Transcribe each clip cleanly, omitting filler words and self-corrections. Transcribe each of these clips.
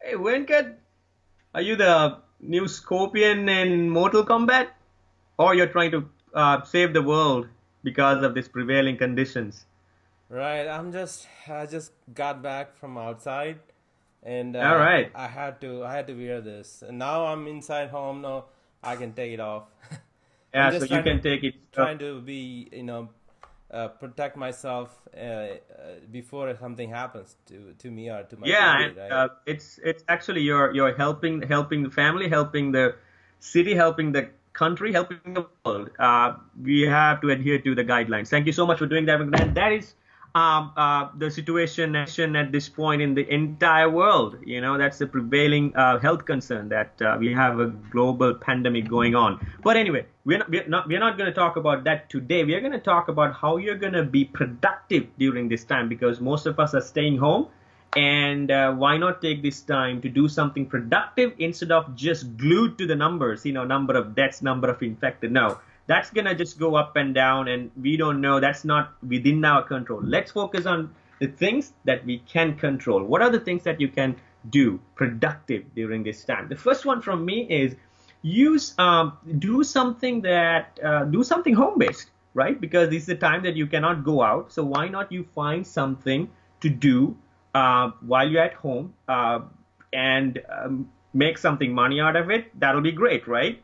Hey, Venkat, are you the new Scorpion in Mortal Kombat? Or you're trying to save the world because of these prevailing conditions? Right, I just got back from outside and All right. I had to wear this. And now I'm inside home. No, I can take it off. I'm Yeah, so just you can take it. trying to be, protect myself before something happens to me or to my Yeah, and family, right? it's actually you're helping the family, helping the city, helping the country, helping the world. We have to adhere to the guidelines. Thank you so much for doing that. And that is the situation at this point in the entire world. You know, that's the prevailing health concern that we have a global pandemic going on. But anyway, we're not going to talk about that today. We are going to talk about how you're going to be productive during this time because most of us are staying home and why not take this time to do something productive instead of just glued to the numbers, number of deaths, number of infected. No, that's going to just go up and down, and we don't know. That's not within our control. Let's focus on the things that we can control. What are the things that you can do productive during this time? The first one from me is do something home based, right? Because this is the time that you cannot go out, so why not you find something to do while you're at home and make something money out of it. That'll be great, right?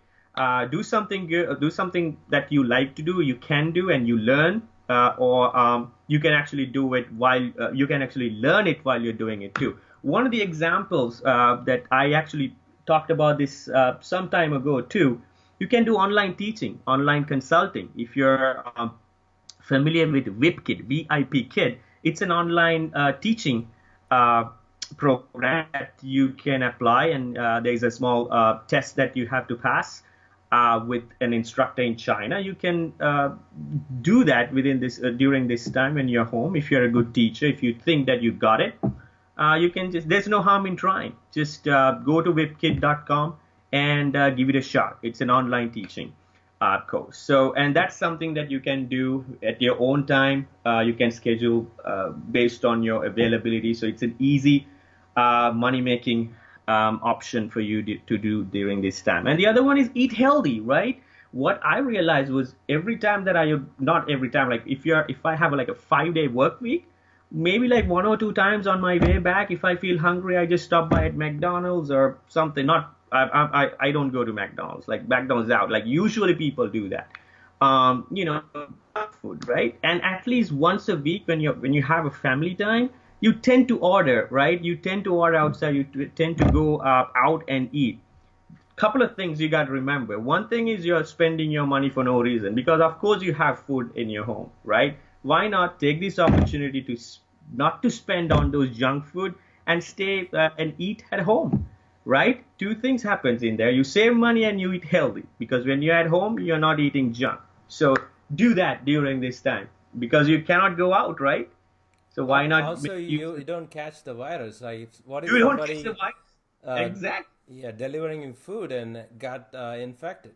Do something good, do something that you like to do, you can do, and you learn, or you can actually do it while you can actually learn it while you're doing it too. One of the examples that I actually talked about this some time ago too. You can do online teaching, online consulting. If you're familiar with VIPKid, VIP Kid, it's an online teaching uh, program that you can apply, and there's a small test that you have to pass with an instructor in China. You can do that within this during this time when you're home. If you're a good teacher, if you think that you got it, you can just there's no harm in trying. Just go to vipkid.com and give it a shot. It's an online teaching course. So, and that's something that you can do at your own time. You can schedule based on your availability. So it's an easy money making option for you to do during this time. And the other one is eat healthy, right? What I realized was every time that not every time, like if I have like a 5 day work week, maybe like one or two times on my way back, if I feel hungry, I just stop by at McDonald's or something. Not I don't go to McDonald's. Like McDonald's out. Like usually people do that. You know, food, right? And at least once a week when you have a family time, you tend to order, right? You tend to order outside. You tend to go out and eat. Couple of things you got to remember. One thing is you're spending your money for no reason because of course you have food in your home, right? Why not take this opportunity to not to spend on those junk food and stay and eat at home, right? Two things happens in there. You save money and you eat healthy because when you're at home, you're not eating junk. So do that during this time because you cannot go out, right? So why not Also, make use you don't catch the virus. Like, what if you don't catch the somebody, virus. uh, Exactly. yeah, delivering you food and got infected?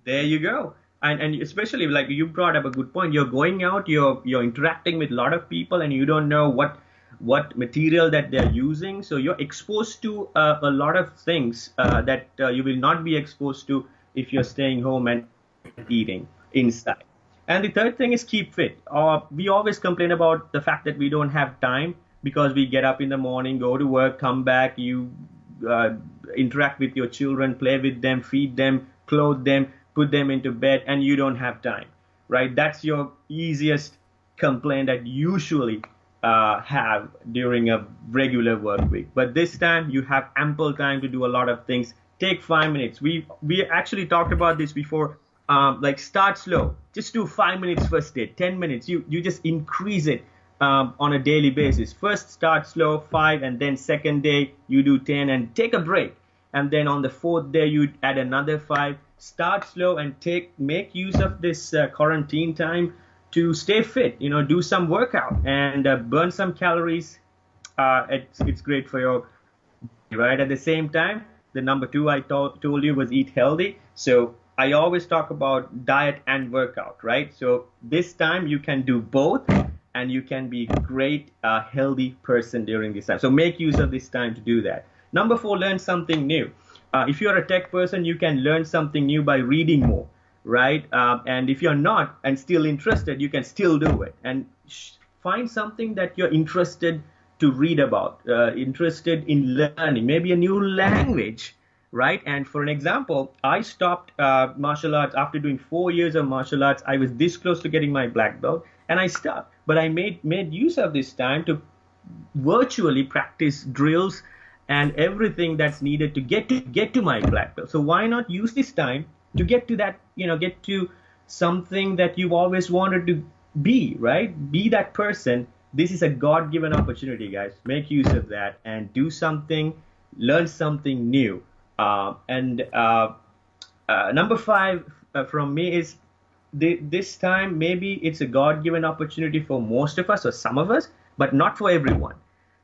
There you go. And especially like you brought up a good point. You're going out, you're interacting with a lot of people, and you don't know what material that they're using. So you're exposed to a lot of things that you will not be exposed to if you're staying home and eating inside. And the third thing is keep fit. We always complain about the fact that we don't have time because we get up in the morning, go to work, come back, you uh, interact with your children, play with them, feed them, clothe them, put them into bed, and you don't have time, right? That's your easiest complaint that you usually have during a regular work week. But this time you have ample time to do a lot of things. Take 5 minutes. We actually talked about this before. Like start slow. Just do 5 minutes first day, 10 minutes. You just increase it on a daily basis. First start slow, 5, and then second day you do 10 and take a break. And then on the fourth day you add another 5. Start slow and make use of this quarantine time to stay fit. You know, do some workout and burn some calories. It's great for your right. At the same time, the number two I told you was eat healthy. So I always talk about diet and workout, right? So this time you can do both and you can be a great healthy person during this time. So make use of this time to do that. Number four, learn something new. If you're a tech person, you can learn something new by reading more, right? And if you're not and still interested, you can still do it. And find something that you're interested to read about, interested in learning, maybe a new language, right? And for an example, I stopped martial arts after doing 4 years of martial arts. I was this close to getting my black belt, and I stopped. But I made use of this time to virtually practice drills and everything that's needed to get to my black belt. So why not use this time to get to that, get to something that you've always wanted to be, right? Be that person. This is a God-given opportunity, guys. Make use of that and do something, learn something new. And number five from me is this time maybe it's a God-given opportunity for most of us or some of us, but not for everyone.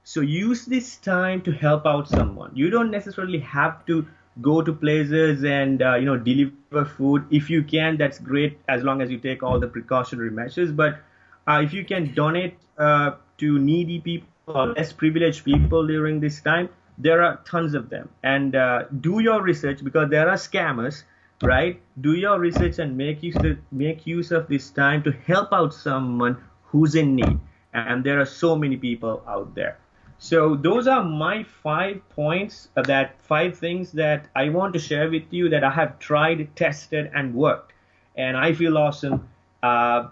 So use this time to help out someone. You don't necessarily have to go to places and deliver food. If you can, that's great as long as you take all the precautionary measures. But if you can donate to needy people or less privileged people during this time, there are tons of them. And do your research because there are scammers, right? Do your research and make use of this time to help out someone who's in need. And there are so many people out there. So those are my 5 points, that 5 things that I want to share with you that I have tried, tested, and worked. And I feel awesome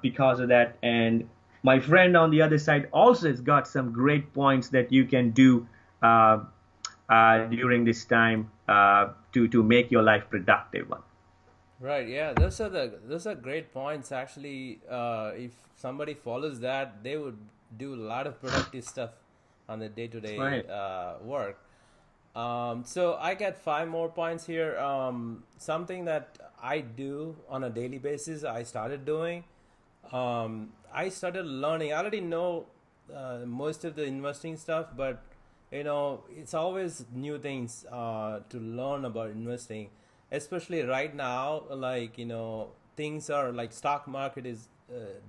because of that. And my friend on the other side also has got some great points that you can do during this time to make your life productive one. Right. Yeah. Those are great points. Actually, if somebody follows that, they would do a lot of productive stuff on the day-to-day Right. work. So I get 5 more points here. Something that I do on a daily basis, I started doing. I started learning. I already know most of the investing stuff, but it's always new things to learn about investing, especially right now. Like things are like stock market is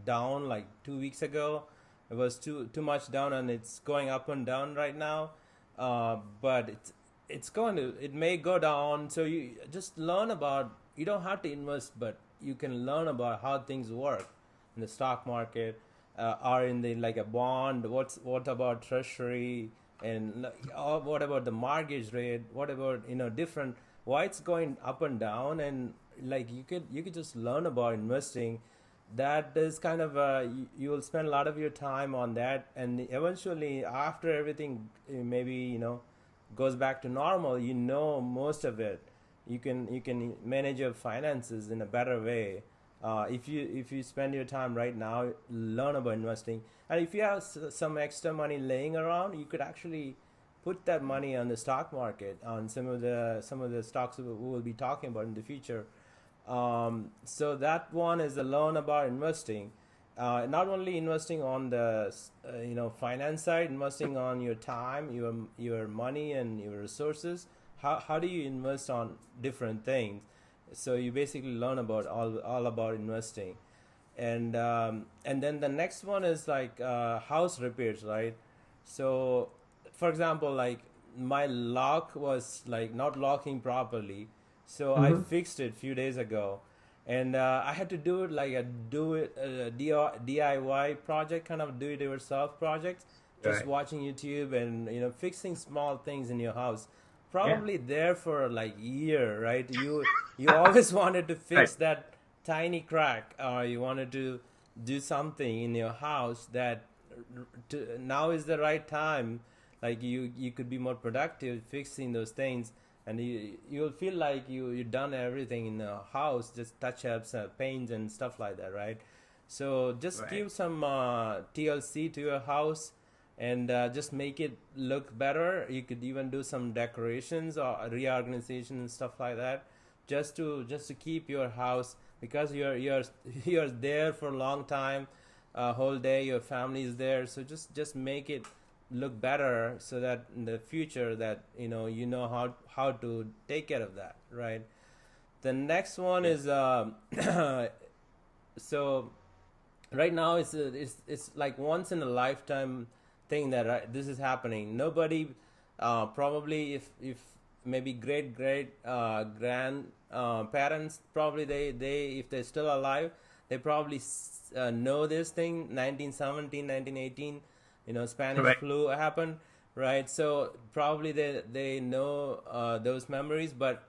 down. Like 2 weeks ago, it was too much down, and it's going up and down right now. But it may go down. So you just learn about. You don't have to invest, but you can learn about how things work in the stock market, or in the like a bond. What about treasury, and what about the mortgage rate? What about different, why it's going up and down? And like you could just learn about investing. That is kind of you will spend a lot of your time on that, and eventually after everything maybe goes back to normal, most of it, you can manage your finances in a better way. If you spend your time right now, learn about investing. And if you have some extra money laying around, you could actually put that money on the stock market, on some of the stocks we will be talking about in the future. So that one is the learn about investing. Not only investing on the finance side, investing on your time, your money, and your resources. How do you invest on different things? So you basically learn about all about investing. And then the next one is like house repairs, right? So for example, like my lock was like not locking properly, so I Mm-hmm. fixed it a few days ago. And I had to do it like a DIY project, kind of do it yourself project, just Right. watching YouTube and fixing small things in your house. Yeah. Probably there for like year, right? You always wanted to Right. fix that tiny crack, or you wanted to do something in your house that now is the right time. Like you could be more productive fixing those things, and you'll feel like you've done everything in the house, just touch ups, paints and stuff like that, right? So just Right. give some TLC to your house, and just make it look better. You could even do some decorations or reorganization and stuff like that, just to keep your house, because you're you're there for a long time, whole day. Your family is there, so just make it look better, so that in the future that how to take care of that, right? The next one Yeah. is so right now it's like once in a lifetime thing that this is happening. Nobody Probably if maybe great grand parents, probably they if they're still alive, they probably know this thing, 1917, 1918, Spanish Right. flu happened, right? So probably they know those memories, but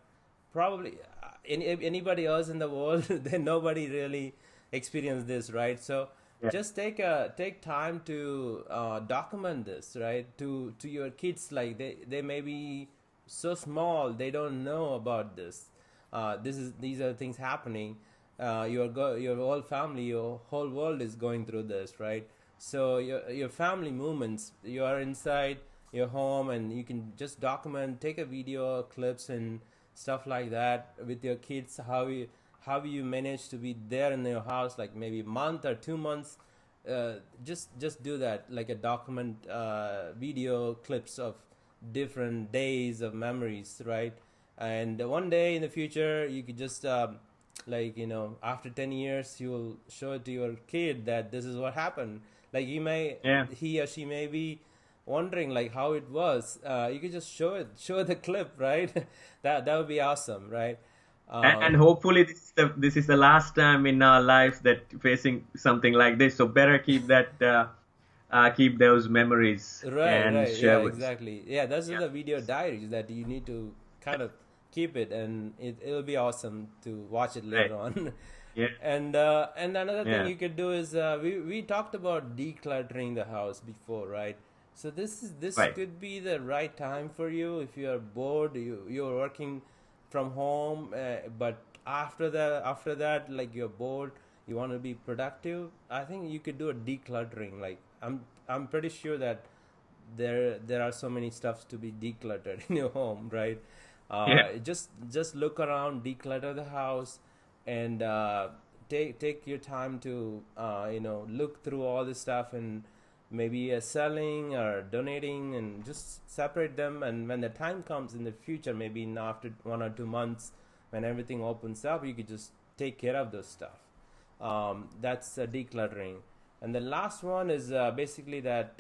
probably anybody else in the world, then nobody really experienced this, right? So Yeah. just take time to document this, right? To your kids, like they may be so small, they don't know about this. These are things happening. Your whole family, your whole world is going through this, right? So your family movements, you are inside your home, and you can just document, take a video clips and stuff like that with your kids. How you manage to be there in your house, like maybe a month or 2 months. Just do that, like a document video clips of different days of memories, right? And one day in the future, you could just like after 10 years, you will show it to your kid that this is what happened. Like Yeah. he or she may be wondering like how it was. You could just show the clip, right? That would be awesome, right? And um, hopefully this is the last time in our lives that facing something like this. So better keep those memories Right, and right. Yeah, share with. exactly. Yeah, those are Yeah. the video diaries that you need to kind of keep it, and it'll be awesome to watch it Right. later on. Yeah. And another thing Yeah. you could do is we talked about decluttering the house before, right? So this Right. could be the right time for you if you are bored, you're working from home, but after that, like you're bored, you want to be productive. I think you could do a decluttering. Like I'm pretty sure that there are so many stuffs to be decluttered in your home, right? Yeah. Just look around, declutter the house, and take your time to look through all this stuff, and maybe selling or donating, and just separate them. And when the time comes in the future, maybe in after 1 or 2 months, when everything opens up, you could just take care of those stuff. That's decluttering. And the last one is basically that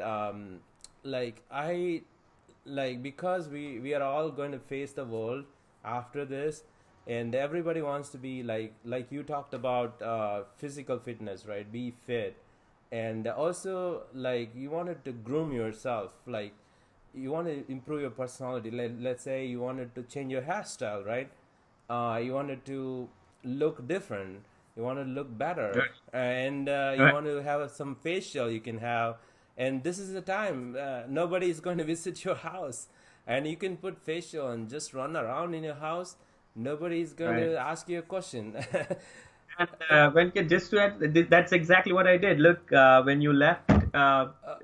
like I like because we are all going to face the world after this, and everybody wants to be like you talked about physical fitness, right? Be fit. And also, like, you wanted to groom yourself, like you want to improve your personality. Let's say you wanted to change your hairstyle, right? You wanted to look different, you want to look better, Right. and you Right. want to have some facial you can have. And this is the time, nobody is going to visit your house, and you can put facial and just run around in your house. Nobody is going Right. to ask you a question. And Venkat, just to add, that's exactly what I did. Look, when you left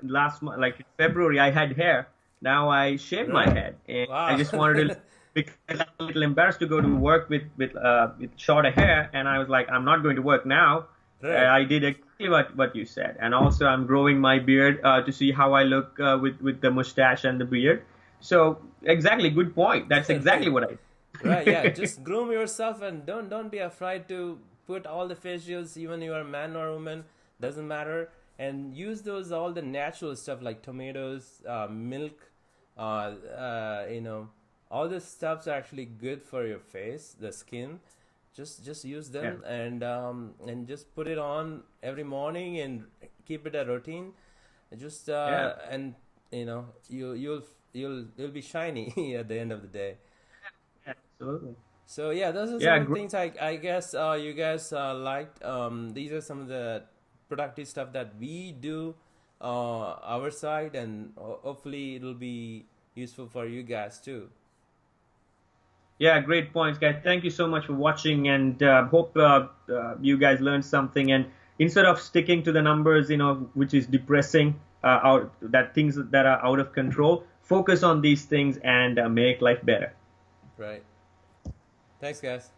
last month, like in February, I had hair. Now I shaved my Right. head, and I Wow. just wanted to, because I'm a little embarrassed to go to work with shorter hair, and I was like, I'm not going to work now. Right. I did exactly what you said, and also I'm growing my beard to see how I look with the mustache and the beard. So exactly, good point. That's exactly what I Right, yeah. did. Just groom yourself, and don't be afraid to put all the facials, even you are a man or woman, doesn't matter. And use those all the natural stuff like tomatoes, milk, all this stuff's actually good for your face, the skin. Just use Yeah, them, and just put it on every morning and keep it a routine. Just yeah, and you'll be shiny at the end of the day. yeah, absolutely. So yeah, those are some Yeah, of the things I guess you guys liked. These are some of the productive stuff that we do our side, and hopefully it'll be useful for you guys too. Yeah, great points, guys. Thank you so much for watching, and hope you guys learned something. And instead of sticking to the numbers, which is depressing, out that things that are out of control, focus on these things and make life better. Right. Thanks, guys.